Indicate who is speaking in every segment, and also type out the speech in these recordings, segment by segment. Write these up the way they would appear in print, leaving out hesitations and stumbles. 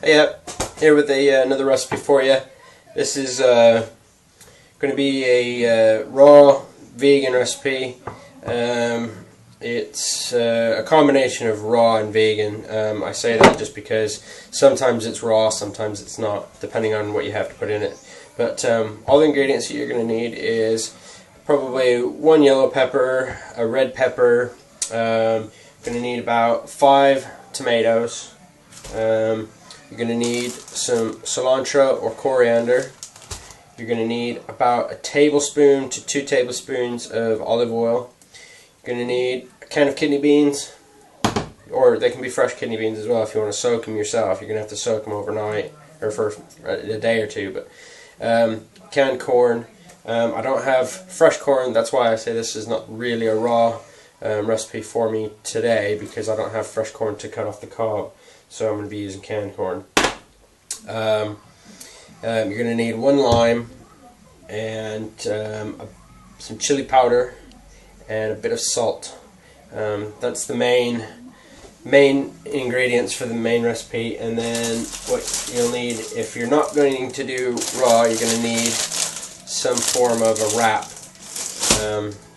Speaker 1: Yeah, here with another recipe for you. This is going to be a raw vegan recipe. It's a combination of raw and vegan. I say that just because sometimes it's raw, sometimes it's not, depending on what you have to put in it. But all the ingredients that you're going to need is probably 1 yellow pepper, a red pepper. Going to need about 5 tomatoes. You're going to need some cilantro or coriander. You're going to need about a tablespoon to 2 tablespoons of olive oil. You're going to need a can of kidney beans, or they can be fresh kidney beans as well if you want to soak them yourself. You're going to have to soak them overnight or for a day or two. But canned corn. I don't have fresh corn, that's why I say this is not really a raw recipe for me today, because I don't have fresh corn to cut off the cob. So I'm going to be using canned corn. You're going to need 1 lime and some chili powder and a bit of salt. That's the main ingredients for the main recipe. And then what you'll need, if you're not going to do raw, you're going to need some form of a wrap.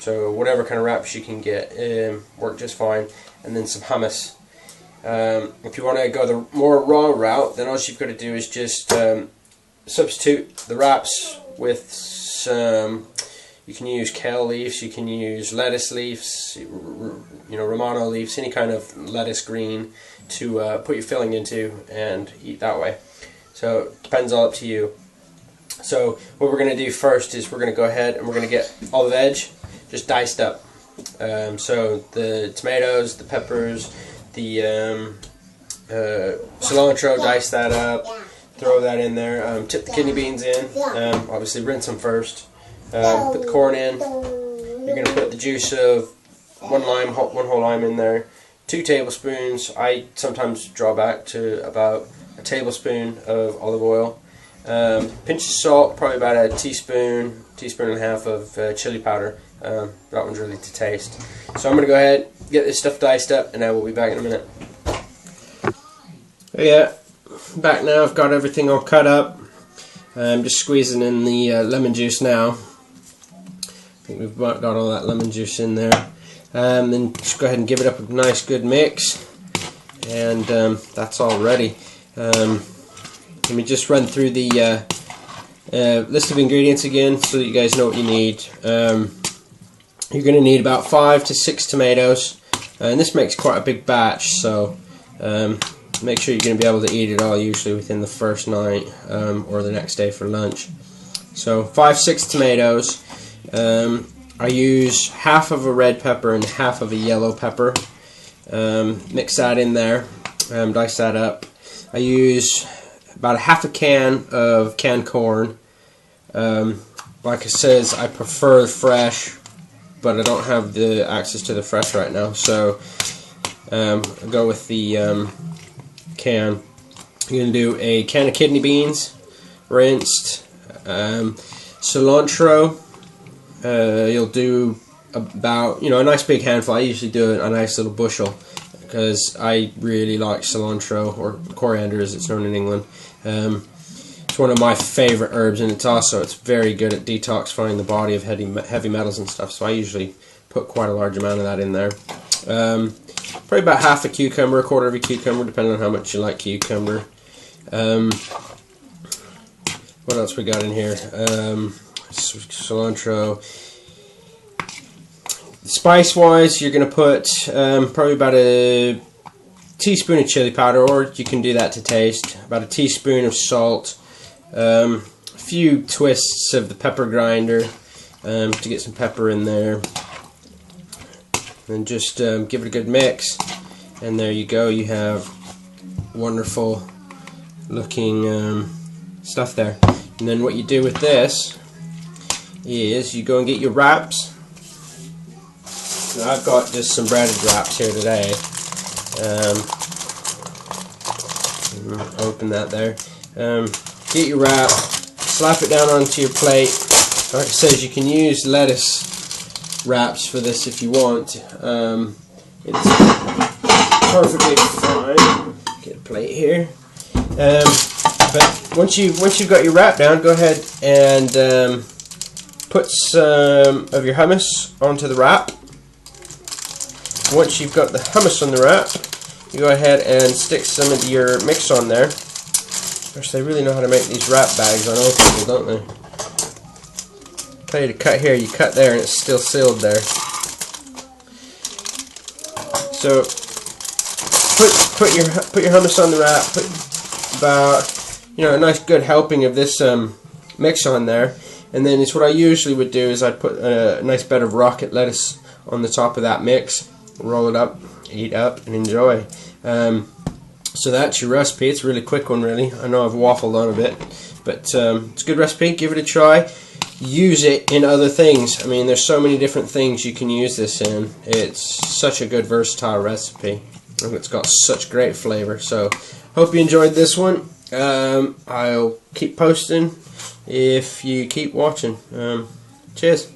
Speaker 1: So whatever kind of wraps you can get work just fine. And then some hummus. If you want to go the more raw route, then all you've got to do is just substitute the wraps with some. You can use kale leaves, you can use lettuce leaves, Romano leaves, any kind of lettuce green to put your filling into and eat that way. So it depends all up to you. So what we're going to do first is we're going to go ahead and we're going to get all the veg just diced up. So the tomatoes, the peppers, the cilantro, dice that up, throw that in there, tip the kidney beans in, obviously rinse them first, put the corn in. You're going to put the juice of 1 whole lime in there, 2 tablespoons, I sometimes draw back to about a tablespoon of olive oil, pinch of salt, probably about a teaspoon and a half of chili powder. That one's really to taste. So I'm going to go ahead, get this stuff diced up, and I will be back in a minute. Yeah, back now. I've got everything all cut up. I'm just squeezing in the lemon juice now. I think we've got all that lemon juice in there. Then just go ahead and give it up a nice good mix, and that's all ready. Let me just run through the list of ingredients again so that you guys know what you need. You're going to need about 5 to 6 tomatoes, and this makes quite a big batch, so make sure you're going to be able to eat it all usually within the first night or the next day for lunch. So 5-6 tomatoes. I use half of a red pepper and half of a yellow pepper. Mix that in there, dice that up. I use about a half a can of canned corn. Like it says, I prefer fresh, but I don't have the access to the fresh right now, so I'll go with the can. You're going to do a can of kidney beans, rinsed, cilantro. You'll do about, a nice big handful. I usually do a nice little bushel because I really like cilantro, or coriander as it's known in England. It's one of my favorite herbs, and it's very good at detoxifying the body of heavy metals and stuff, so I usually put quite a large amount of that in there. Probably about half a cucumber, a quarter of a cucumber, depending on how much you like cucumber. What else we got in here? Cilantro. Spice wise, you're going to put probably about a teaspoon of chili powder, or you can do that to taste, about a teaspoon of salt, a few twists of the pepper grinder to get some pepper in there, and just give it a good mix, and there you go. You have wonderful looking stuff there. And then what you do with this is you go and get your wraps. Now I've got just some breaded wraps here today. Open that there. Get your wrap, slap it down onto your plate. Like I said, you can use lettuce wraps for this if you want. It's perfectly fine. Get a plate here. But once you've got your wrap down, go ahead and put some of your hummus onto the wrap. Once you've got the hummus on the wrap, you go ahead and stick some of your mix on there. Gosh, they really know how to make these wrap bags on Oatable, don't they? Tell you to cut here, you cut there, and it's still sealed there. So put your hummus on the wrap. Put about a nice good helping of this mix on there, and then it's what I usually would do is I'd put a nice bed of rocket lettuce on the top of that mix, roll it up, eat up, and enjoy. So that's your recipe. It's a really quick one, really. I know I've waffled on a bit, but it's a good recipe. Give it a try. Use it in other things. I mean, there's so many different things you can use this in. It's such a good versatile recipe, and it's got such great flavor. So hope you enjoyed this one. I'll keep posting if you keep watching. Cheers.